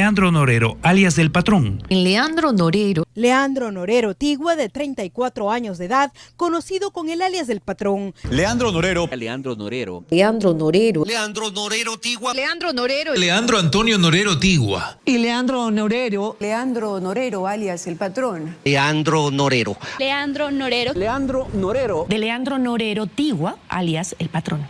Leandro Norero, alias del Patrón. Leandro Norero Tigua, de 34 años de edad, conocido con el alias del Patrón. Leandro Norero Tigua. Leandro Antonio Norero Tigua. Y Leandro Norero, alias el Patrón. Leandro Norero. De Leandro Norero Tigua, alias el Patrón.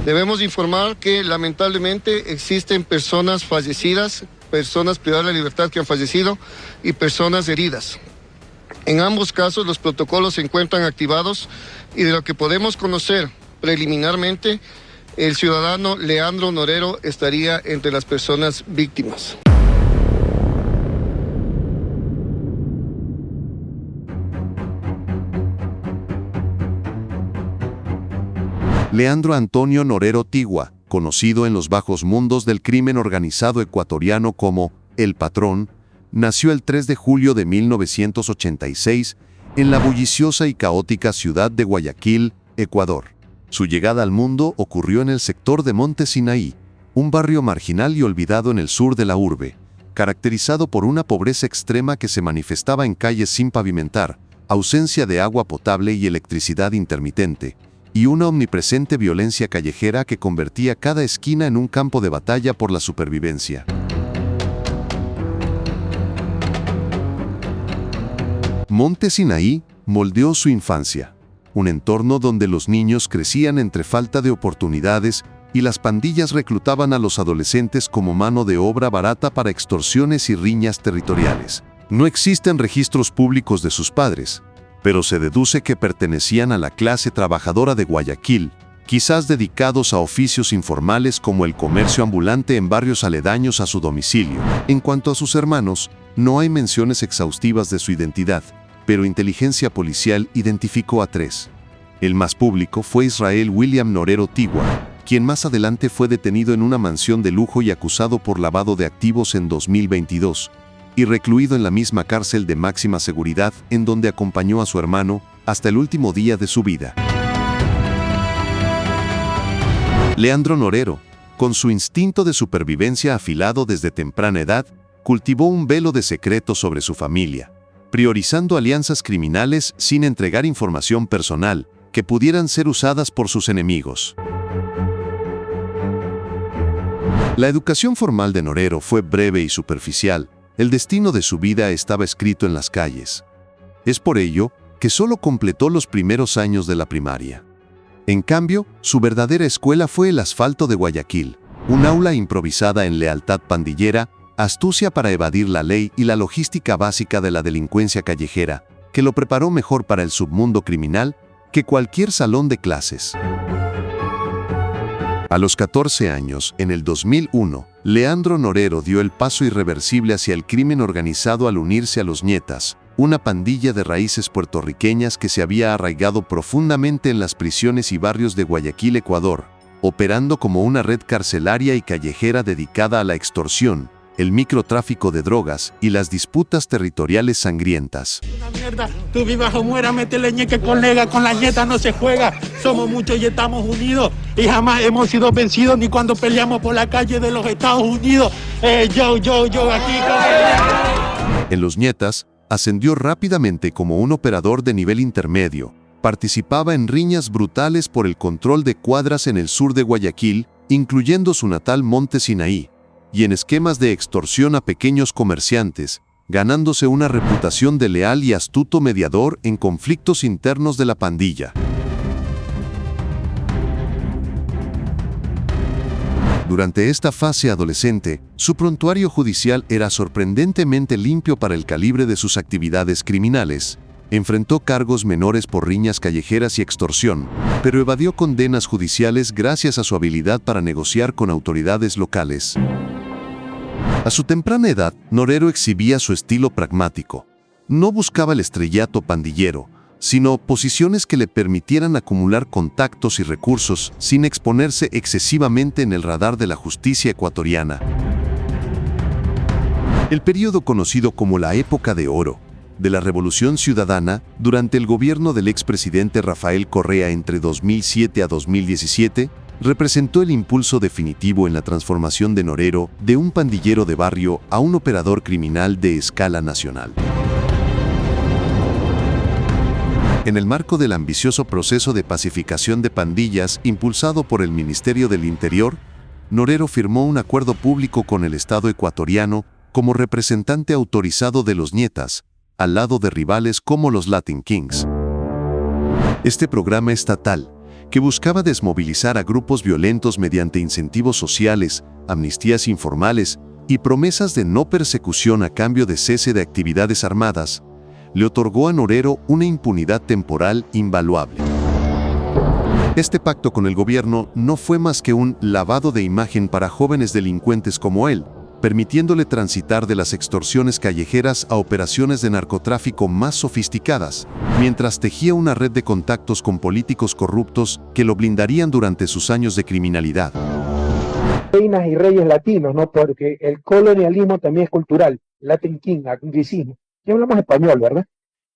Debemos informar que lamentablemente existen personas fallecidas, personas privadas de la libertad que han fallecido y personas heridas. En ambos casos los protocolos se encuentran activados y de lo que podemos conocer preliminarmente, el ciudadano Leandro Norero estaría entre las personas víctimas. Leandro Antonio Norero Tigua, conocido en los bajos mundos del crimen organizado ecuatoriano como El Patrón, nació el 3 de julio de 1986 en la bulliciosa y caótica ciudad de Guayaquil, Ecuador. Su llegada al mundo ocurrió en el sector de Monte Sinaí, un barrio marginal y olvidado en el sur de la urbe, caracterizado por una pobreza extrema que se manifestaba en calles sin pavimentar, ausencia de agua potable y electricidad intermitente, y una omnipresente violencia callejera que convertía cada esquina en un campo de batalla por la supervivencia. Monte Sinaí moldeó su infancia, un entorno donde los niños crecían entre falta de oportunidades y las pandillas reclutaban a los adolescentes como mano de obra barata para extorsiones y riñas territoriales. No existen registros públicos de sus padres, pero se deduce que pertenecían a la clase trabajadora de Guayaquil, quizás dedicados a oficios informales como el comercio ambulante en barrios aledaños a su domicilio. En cuanto a sus hermanos, no hay menciones exhaustivas de su identidad, pero inteligencia policial identificó a 3. El más público fue Israel William Norero Tigua, quien más adelante fue detenido en una mansión de lujo y acusado por lavado de activos en 2022. Y recluido en la misma cárcel de máxima seguridad en donde acompañó a su hermano hasta el último día de su vida. Leandro Norero, con su instinto de supervivencia afilado desde temprana edad, cultivó un velo de secreto sobre su familia, priorizando alianzas criminales sin entregar información personal que pudieran ser usadas por sus enemigos. La educación formal de Norero fue breve y superficial. El destino de su vida estaba escrito en las calles. Es por ello que solo completó los primeros años de la primaria. En cambio, su verdadera escuela fue el asfalto de Guayaquil, un aula improvisada en lealtad pandillera, astucia para evadir la ley y la logística básica de la delincuencia callejera, que lo preparó mejor para el submundo criminal que cualquier salón de clases. A los 14 años, en el 2001, Leandro Norero dio el paso irreversible hacia el crimen organizado al unirse a los Nietas, una pandilla de raíces puertorriqueñas que se había arraigado profundamente en las prisiones y barrios de Guayaquil, Ecuador, operando como una red carcelaria y callejera dedicada a la extorsión, el microtráfico de drogas y las disputas territoriales sangrientas. Una mierda, tú vivas o mueras, métele ñeque colega, con la nieta no se juega. Somos muchos y estamos unidos y jamás hemos sido vencidos ni cuando peleamos por la calle de los Estados Unidos. Yo, aquí. En los Nietas, ascendió rápidamente como un operador de nivel intermedio. Participaba en riñas brutales por el control de cuadras en el sur de Guayaquil, incluyendo su natal Monte Sinaí, y en esquemas de extorsión a pequeños comerciantes, ganándose una reputación de leal y astuto mediador en conflictos internos de la pandilla. Durante esta fase adolescente, su prontuario judicial era sorprendentemente limpio para el calibre de sus actividades criminales. Enfrentó cargos menores por riñas callejeras y extorsión, pero evadió condenas judiciales gracias a su habilidad para negociar con autoridades locales. A su temprana edad, Norero exhibía su estilo pragmático. No buscaba el estrellato pandillero, sino posiciones que le permitieran acumular contactos y recursos sin exponerse excesivamente en el radar de la justicia ecuatoriana. El período conocido como la Época de Oro de la Revolución Ciudadana, durante el gobierno del expresidente Rafael Correa entre 2007 a 2017, representó el impulso definitivo en la transformación de Norero de un pandillero de barrio a un operador criminal de escala nacional. En el marco del ambicioso proceso de pacificación de pandillas impulsado por el Ministerio del Interior, Norero firmó un acuerdo público con el Estado ecuatoriano como representante autorizado de los Nietas, al lado de rivales como los Latin Kings. Este programa estatal, que buscaba desmovilizar a grupos violentos mediante incentivos sociales, amnistías informales y promesas de no persecución a cambio de cese de actividades armadas, le otorgó a Norero una impunidad temporal invaluable. Este pacto con el gobierno no fue más que un lavado de imagen para jóvenes delincuentes como él, permitiéndole transitar de las extorsiones callejeras a operaciones de narcotráfico más sofisticadas, mientras tejía una red de contactos con políticos corruptos que lo blindarían durante sus años de criminalidad. Reinas y reyes latinos, ¿no? Porque el colonialismo también es cultural, Latin King, anglicismo. Ya hablamos español, ¿verdad?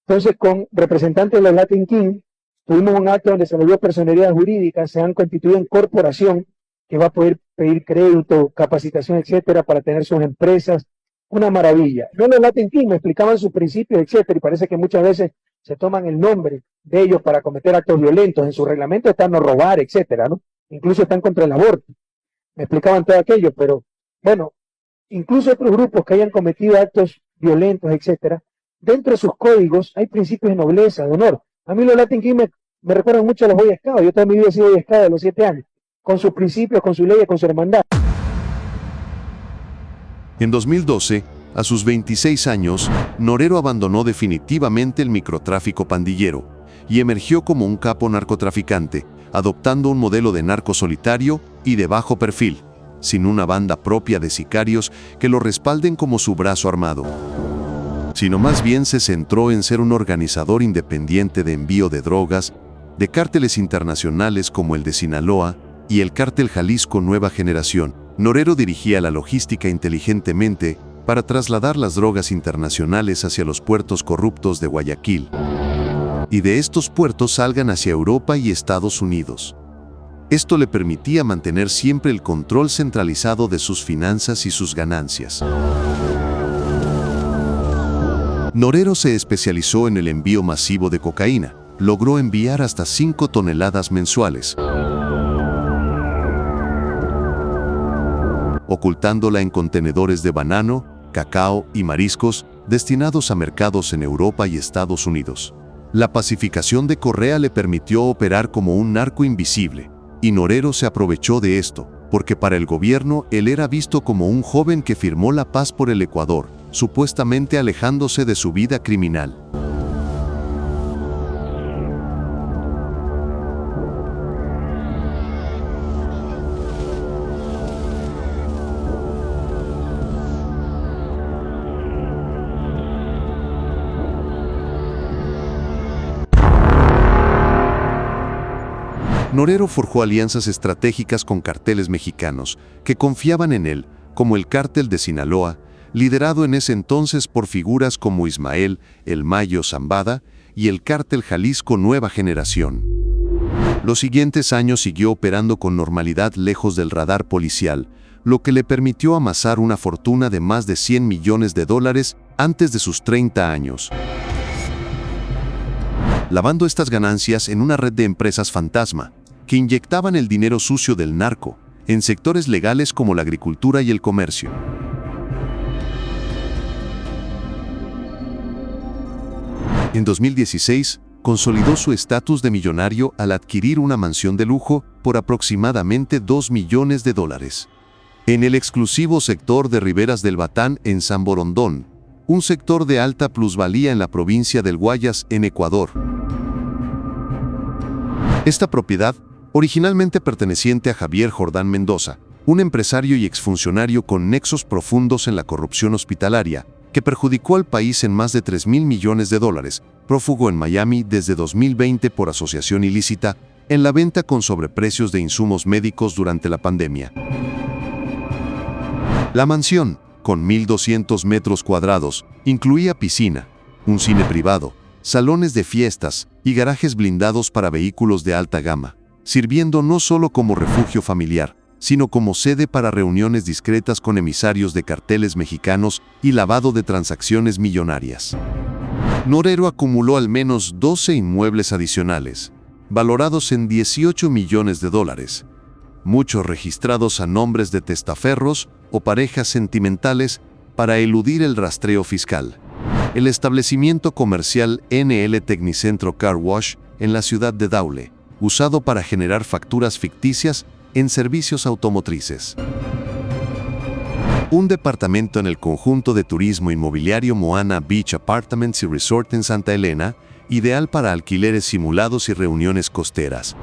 Entonces, con representantes de los Latin King, tuvimos un acto donde se volvió personalidad jurídica, se han constituido en corporación que va a poder pedir crédito, capacitación, etcétera, para tener sus empresas. Una maravilla. Yo en los Latin King me explicaban sus principios, etcétera, y parece que muchas veces se toman el nombre de ellos para cometer actos violentos. En su reglamento está no robar, etcétera, ¿no? Incluso están contra el aborto. Me explicaban todo aquello, pero bueno, incluso otros grupos que hayan cometido actos violentos, etcétera, dentro de sus códigos hay principios de nobleza, de honor. A mí los Latin King me recuerdan mucho a los Boy Scouts. Yo toda mi vida he sido Boy Scout de los 7 años, con sus principios, con sus leyes, con su hermandad. En 2012, a sus 26 años, Norero abandonó definitivamente el microtráfico pandillero y emergió como un capo narcotraficante, adoptando un modelo de narco solitario y de bajo perfil, sin una banda propia de sicarios que lo respalden como su brazo armado, sino más bien se centró en ser un organizador independiente de envío de drogas, de cárteles internacionales como el de Sinaloa y el cártel Jalisco Nueva Generación. Norero dirigía la logística inteligentemente para trasladar las drogas internacionales hacia los puertos corruptos de Guayaquil, y de estos puertos salgan hacia Europa y Estados Unidos. Esto le permitía mantener siempre el control centralizado de sus finanzas y sus ganancias. Norero se especializó en el envío masivo de cocaína. Logró enviar hasta 5 toneladas mensuales, ocultándola en contenedores de banano, cacao y mariscos destinados a mercados en Europa y Estados Unidos. La pacificación de Correa le permitió operar como un narco invisible, y Norero se aprovechó de esto, porque para el gobierno él era visto como un joven que firmó la paz por el Ecuador, supuestamente alejándose de su vida criminal. Norero forjó alianzas estratégicas con carteles mexicanos que confiaban en él, como el cártel de Sinaloa, liderado en ese entonces por figuras como Ismael El Mayo Zambada y el cártel Jalisco Nueva Generación. Los siguientes años siguió operando con normalidad lejos del radar policial, lo que le permitió amasar una fortuna de más de $100 millones antes de sus 30 años. Lavando estas ganancias en una red de empresas fantasma, que inyectaban el dinero sucio del narco en sectores legales como la agricultura y el comercio. En 2016, consolidó su estatus de millonario al adquirir una mansión de lujo por aproximadamente $2 millones en el exclusivo sector de Riberas del Batán en San Borondón, un sector de alta plusvalía en la provincia del Guayas, en Ecuador. Esta propiedad, originalmente perteneciente a Javier Jordán Mendoza, un empresario y exfuncionario con nexos profundos en la corrupción hospitalaria, que perjudicó al país en más de $3.000 millones, prófugo en Miami desde 2020 por asociación ilícita en la venta con sobreprecios de insumos médicos durante la pandemia. La mansión, con 1.200 metros cuadrados, incluía piscina, un cine privado, salones de fiestas y garajes blindados para vehículos de alta gama, sirviendo no solo como refugio familiar, sino como sede para reuniones discretas con emisarios de carteles mexicanos y lavado de transacciones millonarias. Norero acumuló al menos 12 inmuebles adicionales, valorados en $18 millones, muchos registrados a nombres de testaferros o parejas sentimentales para eludir el rastreo fiscal. El establecimiento comercial NL Tecnicentro Car Wash en la ciudad de Daule, usado para generar facturas ficticias en servicios automotrices. Un departamento en el conjunto de turismo inmobiliario Moana Beach Apartments y Resort en Santa Elena, ideal para alquileres simulados y reuniones costeras.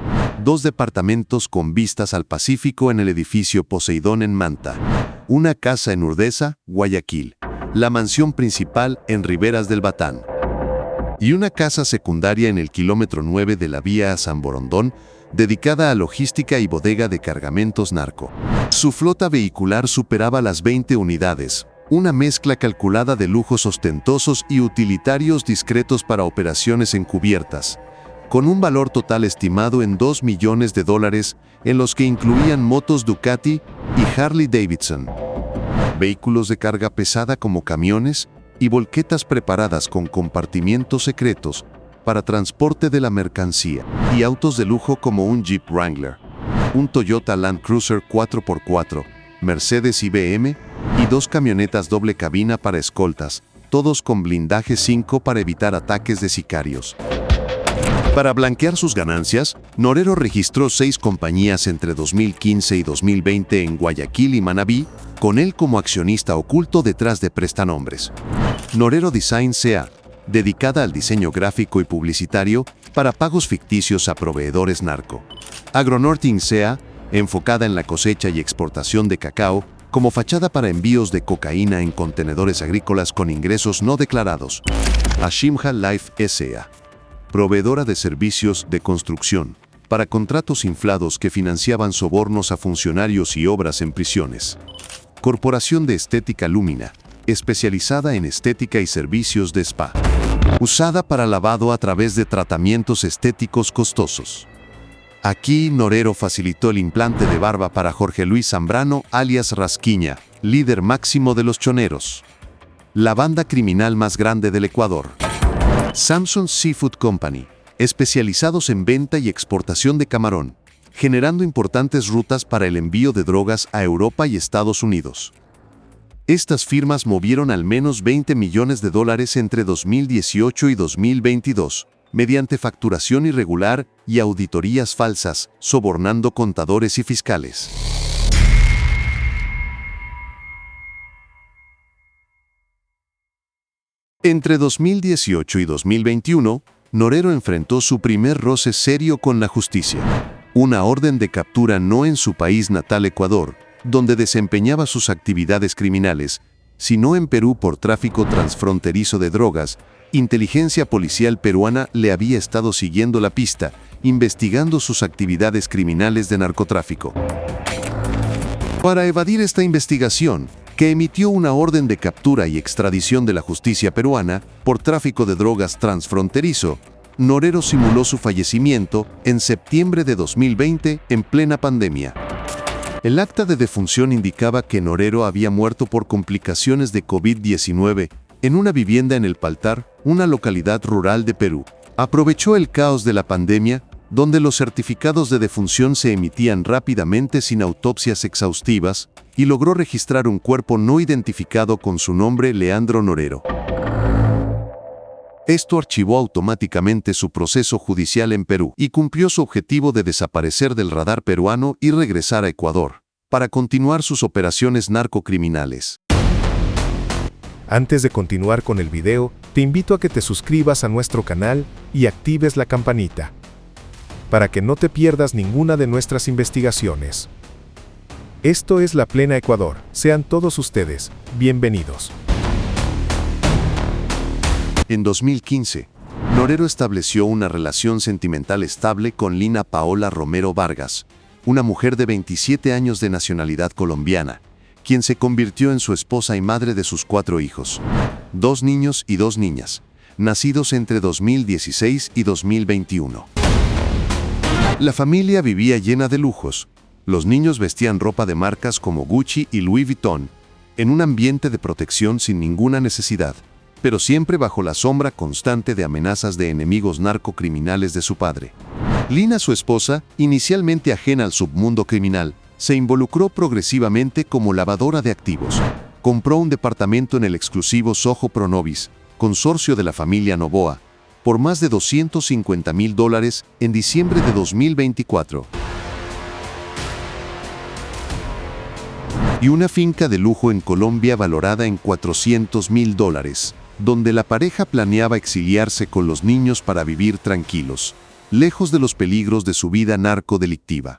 2 departamentos con vistas al Pacífico en el edificio Poseidón en Manta. Una casa en Urdesa, Guayaquil. La mansión principal en Riberas del Batán. Y una casa secundaria en el kilómetro 9 de la vía a San Borondón, dedicada a logística y bodega de cargamentos narco. Su flota vehicular superaba las 20 unidades, una mezcla calculada de lujos ostentosos y utilitarios discretos para operaciones encubiertas, con un valor total estimado en $2 millones, en los que incluían motos Ducati y Harley Davidson, vehículos de carga pesada como camiones y volquetas preparadas con compartimientos secretos para transporte de la mercancía, y autos de lujo como un Jeep Wrangler, un Toyota Land Cruiser 4x4, Mercedes IBM y 2 camionetas doble cabina para escoltas, todos con blindaje 5 para evitar ataques de sicarios. Para blanquear sus ganancias, Norero registró 6 compañías entre 2015 y 2020 en Guayaquil y Manabí, con él como accionista oculto detrás de prestanombres. Norero Design C.A., dedicada al diseño gráfico y publicitario para pagos ficticios a proveedores narco. Agronorting C.A., enfocada en la cosecha y exportación de cacao, como fachada para envíos de cocaína en contenedores agrícolas con ingresos no declarados. Ashimha Life S.A., proveedora de servicios de construcción, para contratos inflados que financiaban sobornos a funcionarios y obras en prisiones. Corporación de Estética Lumina, especializada en estética y servicios de spa, usada para lavado a través de tratamientos estéticos costosos. Aquí Norero facilitó el implante de barba para Jorge Luis Zambrano, alias Rasquiña, líder máximo de los choneros, la banda criminal más grande del Ecuador. Samson Seafood Company, especializados en venta y exportación de camarón, generando importantes rutas para el envío de drogas a Europa y Estados Unidos. Estas firmas movieron al menos $20 millones entre 2018 y 2022, mediante facturación irregular y auditorías falsas, sobornando contadores y fiscales. Entre 2018 y 2021, Norero enfrentó su primer roce serio con la justicia. Una orden de captura no en su país natal Ecuador, donde desempeñaba sus actividades criminales, sino en Perú por tráfico transfronterizo de drogas. Inteligencia policial peruana le había estado siguiendo la pista, investigando sus actividades criminales de narcotráfico. Para evadir esta investigación, que emitió una orden de captura y extradición de la justicia peruana por tráfico de drogas transfronterizo, Norero simuló su fallecimiento en septiembre de 2020 en plena pandemia. El acta de defunción indicaba que Norero había muerto por complicaciones de COVID-19 en una vivienda en El Paltar, una localidad rural de Perú. Aprovechó el caos de la pandemia, donde los certificados de defunción se emitían rápidamente sin autopsias exhaustivas, y logró registrar un cuerpo no identificado con su nombre, Leandro Norero. Esto archivó automáticamente su proceso judicial en Perú y cumplió su objetivo de desaparecer del radar peruano y regresar a Ecuador, para continuar sus operaciones narcocriminales. Antes de continuar con el video, te invito a que te suscribas a nuestro canal y actives la campanita, para que no te pierdas ninguna de nuestras investigaciones. Esto es La Plena Ecuador. Sean todos ustedes bienvenidos. En 2015, Norero estableció una relación sentimental estable con Lina Paola Romero Vargas, una mujer de 27 años de nacionalidad colombiana, quien se convirtió en su esposa y madre de sus 4 hijos, 2 niños y 2 niñas, nacidos entre 2016 y 2021. La familia vivía llena de lujos. Los niños vestían ropa de marcas como Gucci y Louis Vuitton, en un ambiente de protección sin ninguna necesidad, pero siempre bajo la sombra constante de amenazas de enemigos narcocriminales de su padre. Lina, su esposa, inicialmente ajena al submundo criminal, se involucró progresivamente como lavadora de activos. Compró un departamento en el exclusivo Soho Pronovis, consorcio de la familia Noboa, por más de $250,000 en diciembre de 2024. Y una finca de lujo en Colombia valorada en $400,000, donde la pareja planeaba exiliarse con los niños para vivir tranquilos, lejos de los peligros de su vida narcodelictiva.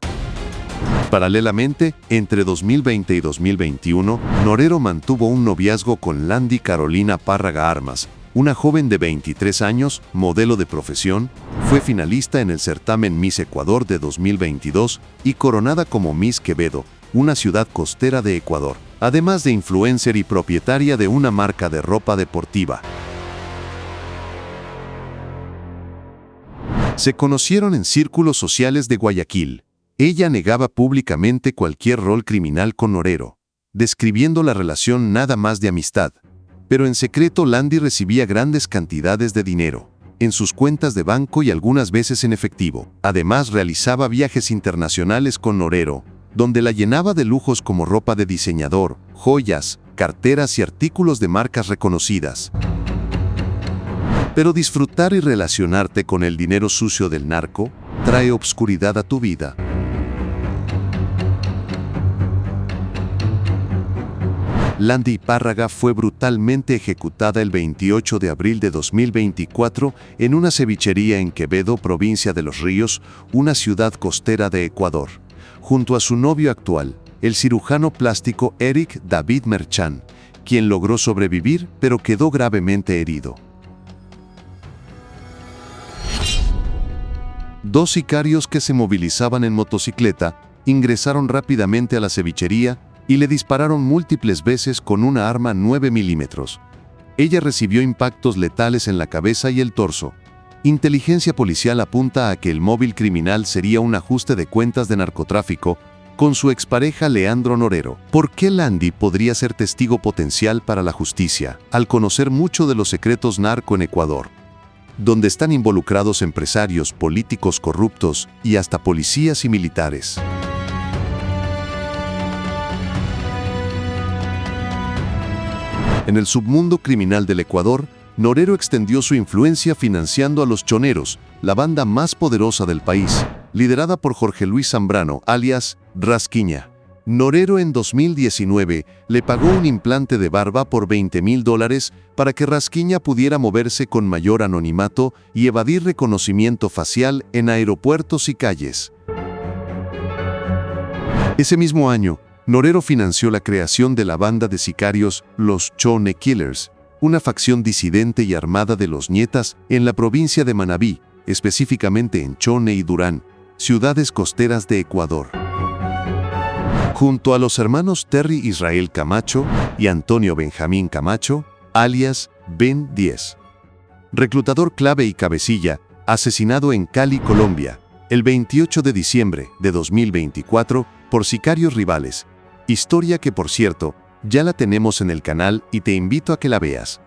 Paralelamente, entre 2020 y 2021, Norero mantuvo un noviazgo con Landy Carolina Párraga Armas, una joven de 23 años, modelo de profesión, fue finalista en el certamen Miss Ecuador de 2022 y coronada como Miss Quevedo, una ciudad costera de Ecuador, además de influencer y propietaria de una marca de ropa deportiva. Se conocieron en círculos sociales de Guayaquil. Ella negaba públicamente cualquier rol criminal con Norero, describiendo la relación nada más de amistad. Pero en secreto Landy recibía grandes cantidades de dinero, en sus cuentas de banco y algunas veces en efectivo. Además realizaba viajes internacionales con Norero, donde la llenaba de lujos como ropa de diseñador, joyas, carteras y artículos de marcas reconocidas. Pero disfrutar y relacionarte con el dinero sucio del narco trae obscuridad a tu vida. Landy Párraga fue brutalmente ejecutada el 28 de abril de 2024 en una cevichería en Quevedo, provincia de Los Ríos, una ciudad costera de Ecuador, junto a su novio actual, el cirujano plástico Eric David Merchan, quien logró sobrevivir pero quedó gravemente herido. Dos sicarios que se movilizaban en motocicleta ingresaron rápidamente a la cevichería y le dispararon múltiples veces con una arma 9 milímetros. Ella recibió impactos letales en la cabeza y el torso. Inteligencia policial apunta a que el móvil criminal sería un ajuste de cuentas de narcotráfico con su expareja Leandro Norero. ¿Por qué Landy podría ser testigo potencial para la justicia al conocer mucho de los secretos narco en Ecuador, donde están involucrados empresarios, políticos corruptos y hasta policías y militares? En el submundo criminal del Ecuador, Norero extendió su influencia financiando a los Choneros, la banda más poderosa del país, liderada por Jorge Luis Zambrano, alias Rasquiña. Norero en 2019 le pagó un implante de barba por $20,000 para que Rasquiña pudiera moverse con mayor anonimato y evadir reconocimiento facial en aeropuertos y calles. Ese mismo año, Norero financió la creación de la banda de sicarios Los Chone Killers, una facción disidente y armada de los Nietas en la provincia de Manabí, específicamente en Chone y Durán, ciudades costeras de Ecuador. Junto a los hermanos Terry Israel Camacho y Antonio Benjamín Camacho, alias Ben 10. Reclutador clave y cabecilla, asesinado en Cali, Colombia, el 28 de diciembre de 2024 por sicarios rivales. Historia que, por cierto, ya la tenemos en el canal y te invito a que la veas.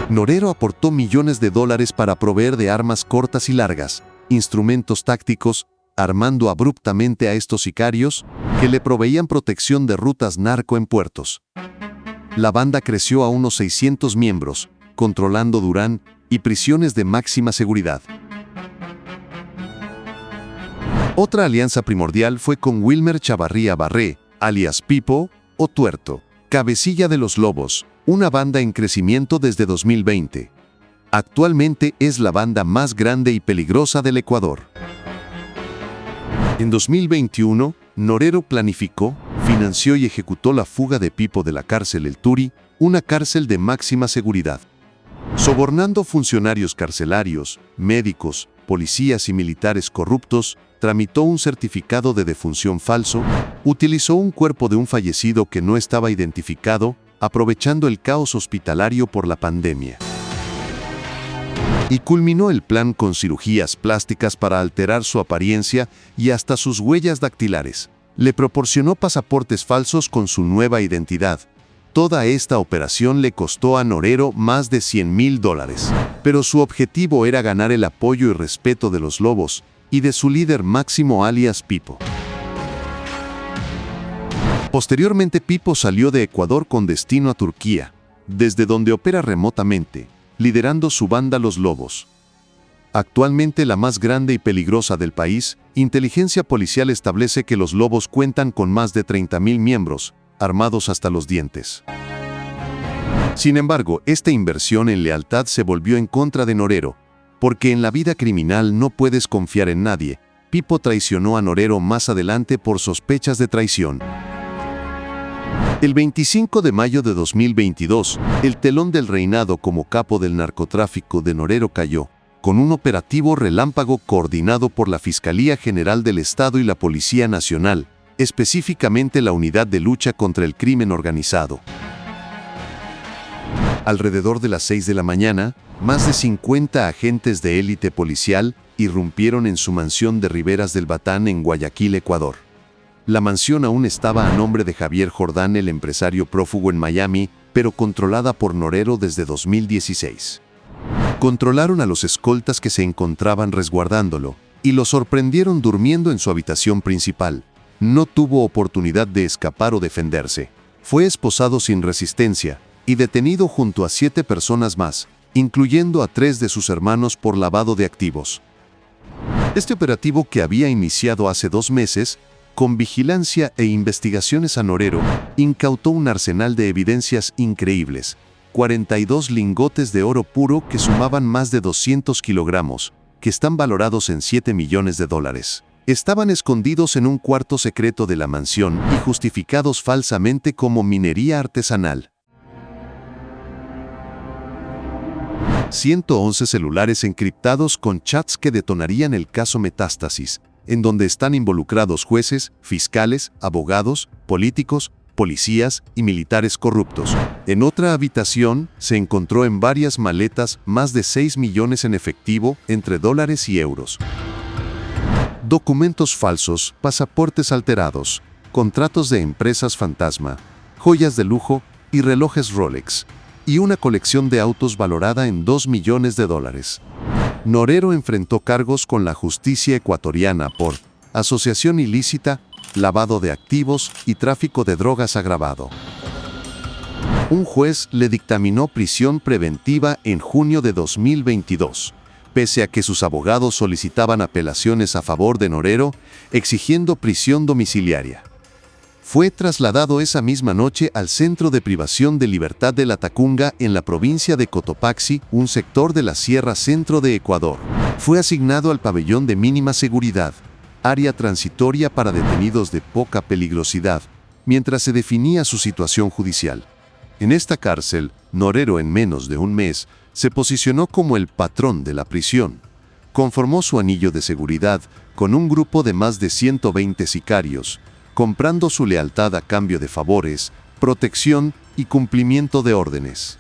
Norero aportó millones de dólares para proveer de armas cortas y largas, instrumentos tácticos, armando abruptamente a estos sicarios que le proveían protección de rutas narco en puertos. La banda creció a unos 600 miembros, controlando Durán y prisiones de máxima seguridad. Otra alianza primordial fue con Wilmer Chavarría Barré, alias Pipo o Tuerto, cabecilla de Los Lobos, una banda en crecimiento desde 2020. Actualmente es la banda más grande y peligrosa del Ecuador. En 2021, Norero planificó, financió y ejecutó la fuga de Pipo de la cárcel El Turi, una cárcel de máxima seguridad. Sobornando funcionarios carcelarios, médicos, policías y militares corruptos, tramitó un certificado de defunción falso, utilizó un cuerpo de un fallecido que no estaba identificado, aprovechando el caos hospitalario por la pandemia. Y culminó el plan con cirugías plásticas para alterar su apariencia y hasta sus huellas dactilares. Le proporcionó pasaportes falsos con su nueva identidad. Toda esta operación le costó a Norero más de $100,000, pero su objetivo era ganar el apoyo y respeto de los lobos y de su líder máximo alias Pipo. Posteriormente Pipo salió de Ecuador con destino a Turquía, desde donde opera remotamente, liderando su banda Los Lobos. Actualmente la más grande y peligrosa del país, inteligencia policial establece que los Lobos cuentan con más de 30,000 miembros, armados hasta los dientes. Sin embargo, esta inversión en lealtad se volvió en contra de Norero, porque en la vida criminal no puedes confiar en nadie. Pipo traicionó a Norero más adelante por sospechas de traición. El 25 de mayo de 2022, el telón del reinado como capo del narcotráfico de Norero cayó, con un operativo relámpago coordinado por la Fiscalía General del Estado y la Policía Nacional, específicamente la Unidad de Lucha contra el Crimen Organizado. Alrededor de las 6 de la mañana, más de 50 agentes de élite policial irrumpieron en su mansión de Riberas del Batán en Guayaquil, Ecuador. La mansión aún estaba a nombre de Javier Jordán, el empresario prófugo en Miami, pero controlada por Norero desde 2016. Controlaron a los escoltas que se encontraban resguardándolo y lo sorprendieron durmiendo en su habitación principal. No tuvo oportunidad de escapar o defenderse. Fue esposado sin resistencia y detenido junto a 7 personas más, incluyendo a 3 de sus hermanos por lavado de activos. Este operativo, que había iniciado hace 2 meses, con vigilancia e investigaciones a Norero, incautó un arsenal de evidencias increíbles: 42 lingotes de oro puro que sumaban más de 200 kilogramos, que están valorados en $7 millones. Estaban escondidos en un cuarto secreto de la mansión y justificados falsamente como minería artesanal. 111 celulares encriptados con chats que detonarían el caso Metástasis, en donde están involucrados jueces, fiscales, abogados, políticos, policías y militares corruptos. En otra habitación se encontró en varias maletas más de 6 millones en efectivo entre dólares y euros. Documentos falsos, pasaportes alterados, contratos de empresas fantasma, joyas de lujo y relojes Rolex, y una colección de autos valorada en $2 millones. Norero enfrentó cargos con la justicia ecuatoriana por asociación ilícita, lavado de activos y tráfico de drogas agravado. Un juez le dictaminó prisión preventiva en junio de 2022, pese a que sus abogados solicitaban apelaciones a favor de Norero, exigiendo prisión domiciliaria. Fue trasladado esa misma noche al Centro de Privación de Libertad de La Tacunga en la provincia de Cotopaxi, un sector de la Sierra Centro de Ecuador. Fue asignado al pabellón de mínima seguridad, área transitoria para detenidos de poca peligrosidad, mientras se definía su situación judicial. En esta cárcel, Norero en menos de un mes se posicionó como el patrón de la prisión. Conformó su anillo de seguridad con un grupo de más de 120 sicarios, comprando su lealtad a cambio de favores, protección y cumplimiento de órdenes.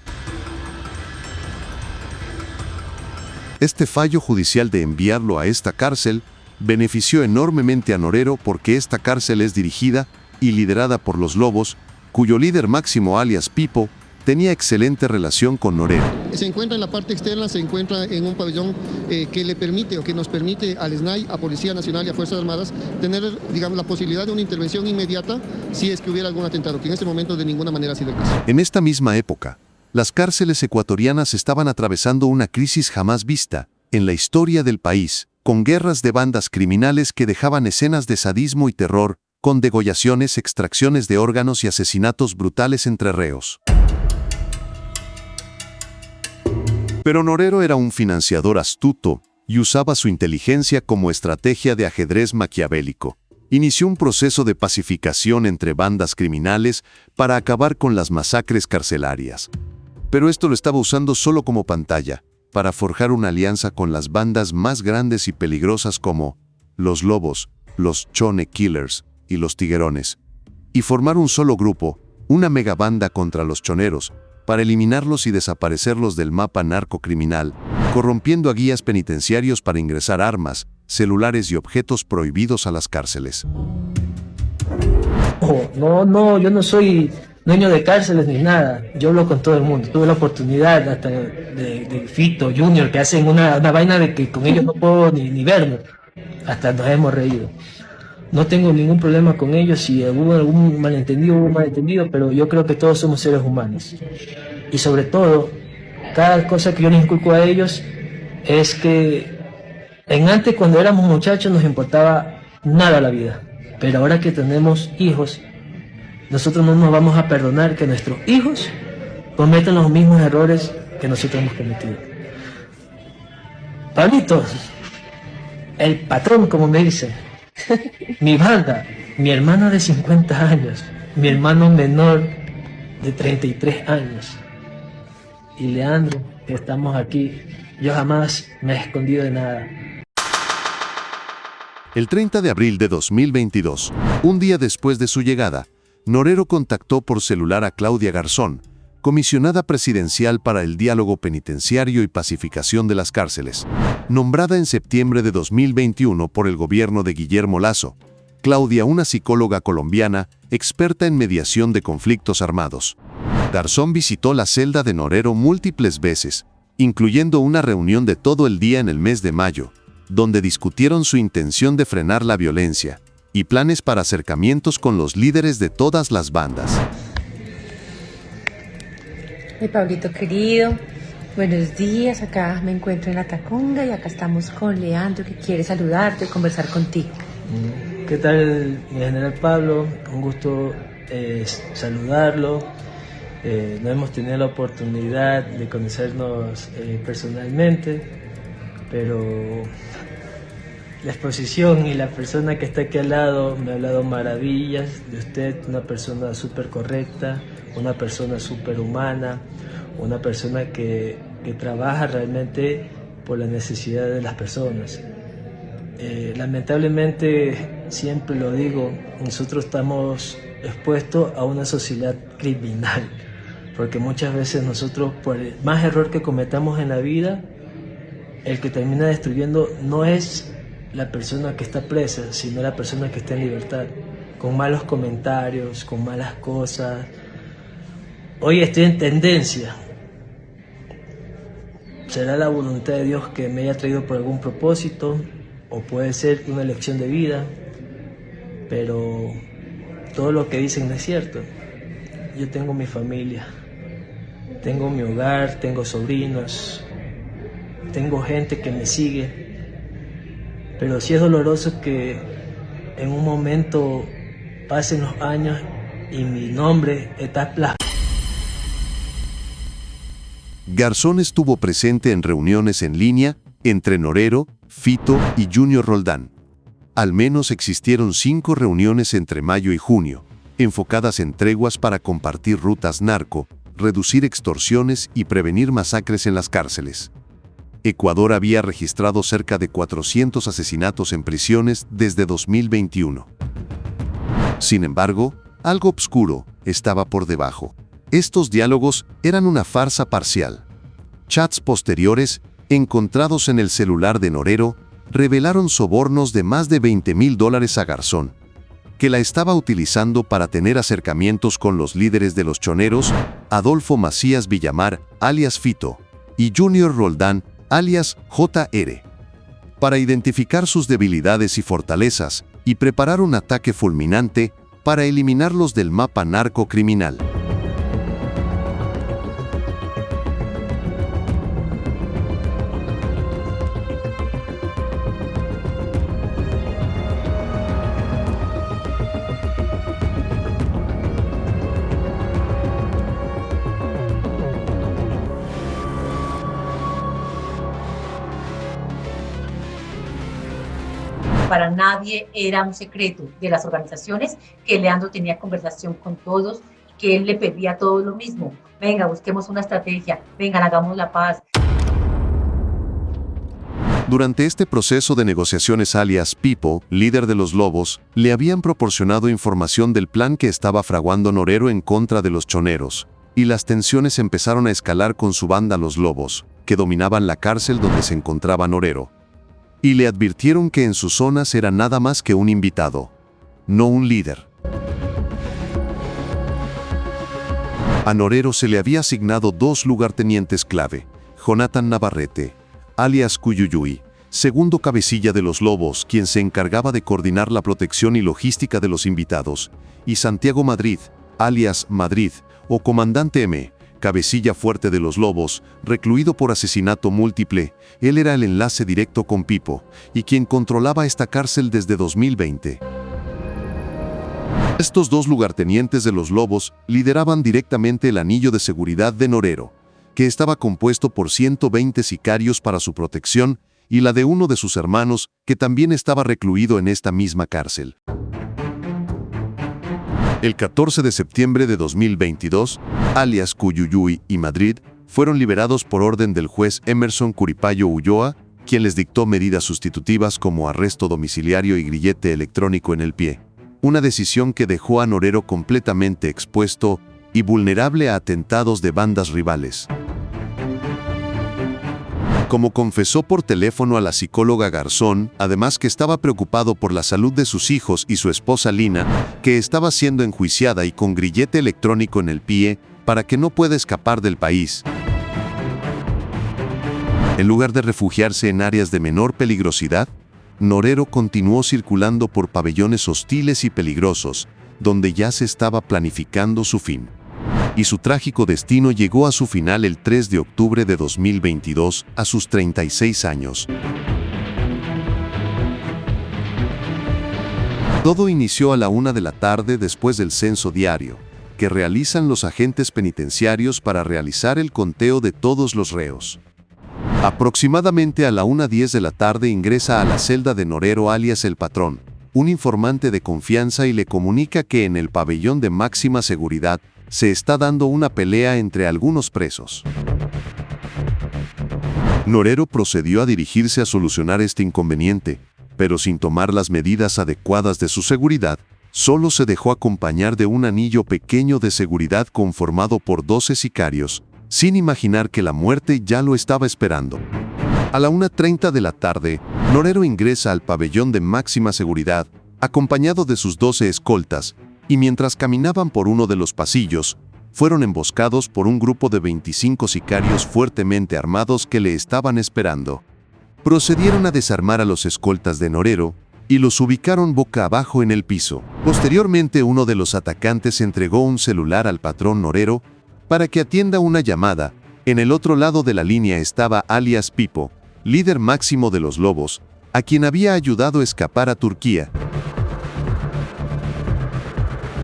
Este fallo judicial de enviarlo a esta cárcel benefició enormemente a Norero, porque esta cárcel es dirigida y liderada por los Lobos, cuyo líder máximo alias Pipo tenía excelente relación con Norero. Se encuentra en la parte externa, se encuentra en un pabellón que le permite o que nos permite al SNAI, a Policía Nacional y a Fuerzas Armadas tener, digamos, la posibilidad de una intervención inmediata si es que hubiera algún atentado, que en este momento de ninguna manera ha sido el caso. En esta misma época, las cárceles ecuatorianas estaban atravesando una crisis jamás vista en la historia del país, con guerras de bandas criminales que dejaban escenas de sadismo y terror, con degollaciones, extracciones de órganos y asesinatos brutales entre reos. Pero Norero era un financiador astuto y usaba su inteligencia como estrategia de ajedrez maquiavélico. Inició un proceso de pacificación entre bandas criminales para acabar con las masacres carcelarias. Pero esto lo estaba usando solo como pantalla, para forjar una alianza con las bandas más grandes y peligrosas como los Lobos, los Chone Killers y los Tiguerones, y formar un solo grupo, una megabanda contra los choneros, para eliminarlos y desaparecerlos del mapa narcocriminal, corrompiendo a guías penitenciarios para ingresar armas, celulares y objetos prohibidos a las cárceles. No, yo no soy dueño de cárceles ni nada. Yo hablo con todo el mundo. Tuve la oportunidad hasta de Fito, Junior, que hacen una vaina de que con ellos no puedo ni vernos. Hasta nos hemos reído. No tengo ningún problema con ellos. Si hubo algún malentendido, pero yo creo que todos somos seres humanos. Y sobre todo, cada cosa que yo les inculco a ellos es que antes, cuando éramos muchachos, nos importaba nada la vida. Pero ahora que tenemos hijos, nosotros no nos vamos a perdonar que nuestros hijos cometan los mismos errores que nosotros hemos cometido. Pablito, el patrón, como me dicen, mi banda, mi hermano de 50 años, mi hermano menor de 33 años, y Leandro, que estamos aquí, yo jamás me he escondido de nada. El 30 de abril de 2022, un día después de su llegada, Norero contactó por celular a Claudia Garzón, comisionada presidencial para el diálogo penitenciario y pacificación de las cárceles, nombrada en septiembre de 2021 por el gobierno de Guillermo Lasso. Claudia, una psicóloga colombiana, experta en mediación de conflictos armados. Garzón visitó la celda de Norero múltiples veces, incluyendo una reunión de todo el día en el mes de mayo, donde discutieron su intención de frenar la violencia y planes para acercamientos con los líderes de todas las bandas. Mi Pablito querido, buenos días. Acá me encuentro en la Tacunga y acá estamos con Leandro, que quiere saludarte y conversar contigo. ¿Qué tal, mi general Pablo? Un gusto saludarlo. No hemos tenido la oportunidad de conocernos personalmente, pero la exposición y la persona que está aquí al lado me ha hablado maravillas de usted, una persona súper correcta, una persona súper humana, una persona que trabaja realmente por la necesidad de las personas. Lamentablemente, siempre lo digo, nosotros estamos expuestos a una sociedad criminal, porque muchas veces nosotros, por el más error que cometamos en la vida, el que termina destruyendo no es la persona que está presa, sino la persona que está en libertad, con malos comentarios, con malas cosas. Hoy estoy en tendencia. ¿Será la voluntad de Dios que me haya traído por algún propósito? O puede ser una elección de vida, pero todo lo que dicen no es cierto. Yo tengo mi familia, tengo mi hogar, tengo sobrinos, tengo gente que me sigue, pero sí es doloroso que en un momento pasen los años y mi nombre está plasmado. Garzón estuvo presente en reuniones en línea entre Norero, Fito y Junior Roldán. Al menos existieron 5 reuniones entre mayo y junio, enfocadas en treguas para compartir rutas narco, reducir extorsiones y prevenir masacres en las cárceles. Ecuador había registrado cerca de 400 asesinatos en prisiones desde 2021. Sin embargo, algo oscuro estaba por debajo. Estos diálogos eran una farsa parcial. Chats posteriores, encontrados en el celular de Norero, revelaron sobornos de más de $20,000 a Garzón, que la estaba utilizando para tener acercamientos con los líderes de los choneros, Adolfo Macías Villamar, alias Fito, y Junior Roldán, alias JR, para identificar sus debilidades y fortalezas y preparar un ataque fulminante para eliminarlos del mapa narcocriminal. Para nadie era un secreto de las organizaciones que Leandro tenía conversación con todos, que él le pedía todo lo mismo. Venga, busquemos una estrategia, vengan, hagamos la paz. Durante este proceso de negociaciones, alias Pipo, líder de los Lobos, le habían proporcionado información del plan que estaba fraguando Norero en contra de los choneros, y las tensiones empezaron a escalar con su banda Los Lobos, que dominaban la cárcel donde se encontraba Norero. Y le advirtieron que en sus zonas era nada más que un invitado, no un líder. A Norero se le había asignado 2 lugartenientes clave: Jonathan Navarrete, alias Cuyuyuy, segundo cabecilla de los Lobos, quien se encargaba de coordinar la protección y logística de los invitados, y Santiago Madrid, alias Madrid, o comandante M, cabecilla fuerte de los Lobos, recluido por asesinato múltiple. Él era el enlace directo con Pipo, y quien controlaba esta cárcel desde 2020. Estos 2 lugartenientes de los Lobos lideraban directamente el anillo de seguridad de Norero, que estaba compuesto por 120 sicarios para su protección y la de uno de sus hermanos, que también estaba recluido en esta misma cárcel. El 14 de septiembre de 2022, alias Cuyuyuy y Madrid fueron liberados por orden del juez Emerson Curipayo Ulloa, quien les dictó medidas sustitutivas como arresto domiciliario y grillete electrónico en el pie. Una decisión que dejó a Norero completamente expuesto y vulnerable a atentados de bandas rivales. Como confesó por teléfono a la psicóloga Garzón, además que estaba preocupado por la salud de sus hijos y su esposa Lina, que estaba siendo enjuiciada y con grillete electrónico en el pie para que no pueda escapar del país. En lugar de refugiarse en áreas de menor peligrosidad, Norero continuó circulando por pabellones hostiles y peligrosos, donde ya se estaba planificando su fin. Y su trágico destino llegó a su final el 3 de octubre de 2022, a sus 36 años. Todo inició a la 1 de la tarde después del censo diario, que realizan los agentes penitenciarios para realizar el conteo de todos los reos. Aproximadamente a la 1:10 de la tarde ingresa a la celda de Norero alias El Patrón, un informante de confianza, y le comunica que en el pabellón de máxima seguridad se está dando una pelea entre algunos presos. Norero procedió a dirigirse a solucionar este inconveniente, pero sin tomar las medidas adecuadas de su seguridad, solo se dejó acompañar de un anillo pequeño de seguridad conformado por 12 sicarios, sin imaginar que la muerte ya lo estaba esperando. A la 1:30 de la tarde, Norero ingresa al pabellón de máxima seguridad, acompañado de sus 12 escoltas, y mientras caminaban por uno de los pasillos, fueron emboscados por un grupo de 25 sicarios fuertemente armados que le estaban esperando. Procedieron a desarmar a los escoltas de Norero y los ubicaron boca abajo en el piso. Posteriormente, uno de los atacantes entregó un celular al patrón Norero para que atienda una llamada. En el otro lado de la línea estaba alias Pipo, líder máximo de los Lobos, a quien había ayudado a escapar a Turquía.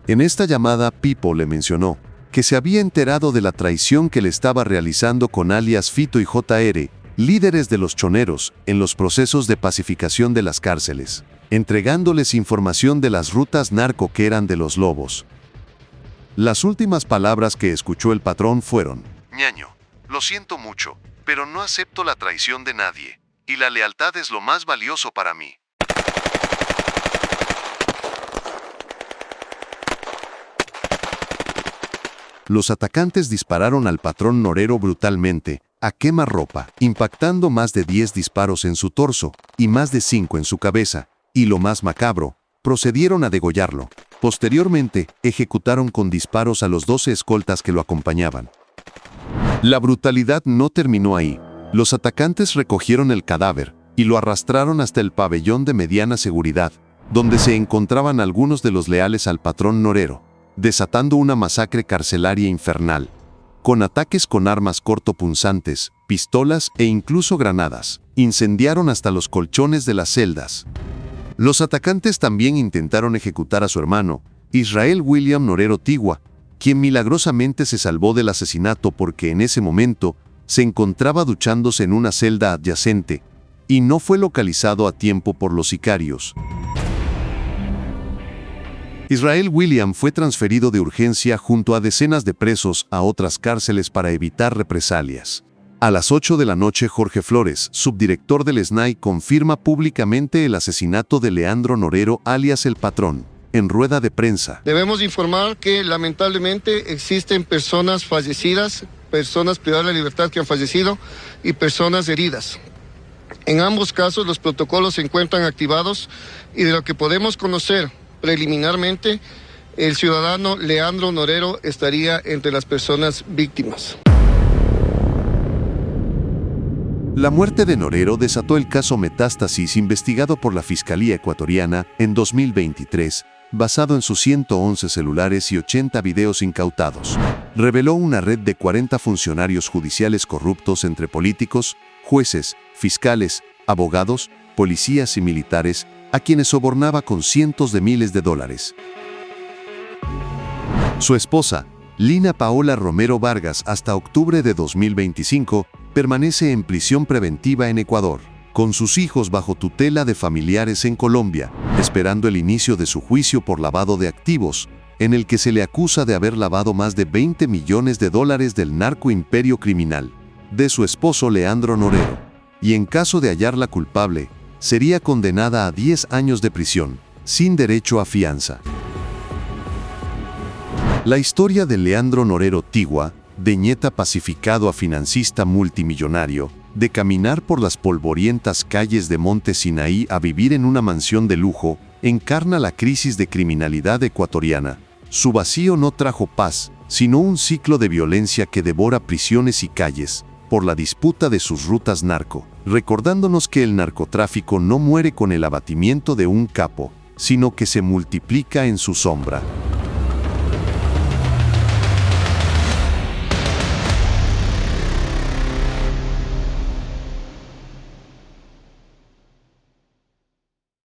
En esta llamada, Pipo le mencionó que se había enterado de la traición que le estaba realizando con alias Fito y JR, líderes de los choneros, en los procesos de pacificación de las cárceles, entregándoles información de las rutas narco que eran de los Lobos. Las últimas palabras que escuchó el patrón fueron: «Ñaño, lo siento mucho, pero no acepto la traición de nadie, y la lealtad es lo más valioso para mí». Los atacantes dispararon al patrón Norero brutalmente, a quemarropa, impactando más de 10 disparos en su torso y más de 5 en su cabeza, y lo más macabro, procedieron a degollarlo. Posteriormente, ejecutaron con disparos a los 12 escoltas que lo acompañaban. La brutalidad no terminó ahí. Los atacantes recogieron el cadáver y lo arrastraron hasta el pabellón de mediana seguridad, donde se encontraban algunos de los leales al patrón Norero, desatando una masacre carcelaria infernal, con ataques con armas cortopunzantes, pistolas e incluso granadas. Incendiaron hasta los colchones de las celdas. Los atacantes también intentaron ejecutar a su hermano, Israel William Norero Tigua, quien milagrosamente se salvó del asesinato porque en ese momento se encontraba duchándose en una celda adyacente y no fue localizado a tiempo por los sicarios. Israel William fue transferido de urgencia junto a decenas de presos a otras cárceles para evitar represalias. A las 8 de la noche, Jorge Flores, subdirector del SNAI, confirma públicamente el asesinato de Leandro Norero, alias El Patrón, en rueda de prensa. Debemos informar que lamentablemente existen personas fallecidas, personas privadas de la libertad que han fallecido y personas heridas. En ambos casos los protocolos se encuentran activados y de lo que podemos conocer preliminarmente, el ciudadano Leandro Norero estaría entre las personas víctimas. La muerte de Norero desató el caso Metástasis investigado por la Fiscalía Ecuatoriana en 2023, basado en sus 111 celulares y 80 videos incautados. Reveló una red de 40 funcionarios judiciales corruptos entre políticos, jueces, fiscales, abogados, policías y militares, a quienes sobornaba con cientos de miles de dólares. Su esposa, Lina Paola Romero Vargas, hasta octubre de 2025, permanece en prisión preventiva en Ecuador, con sus hijos bajo tutela de familiares en Colombia, esperando el inicio de su juicio por lavado de activos, en el que se le acusa de haber lavado más de 20 millones de dólares del narcoimperio criminal, de su esposo Leandro Norero, y en caso de hallarla culpable, sería condenada a 10 años de prisión, sin derecho a fianza. La historia de Leandro Norero Tigua, de nieta pacificado a financista multimillonario, de caminar por las polvorientas calles de Monte Sinaí a vivir en una mansión de lujo, encarna la crisis de criminalidad ecuatoriana. Su vacío no trajo paz, sino un ciclo de violencia que devora prisiones y calles, por la disputa de sus rutas narco, recordándonos que el narcotráfico no muere con el abatimiento de un capo, sino que se multiplica en su sombra.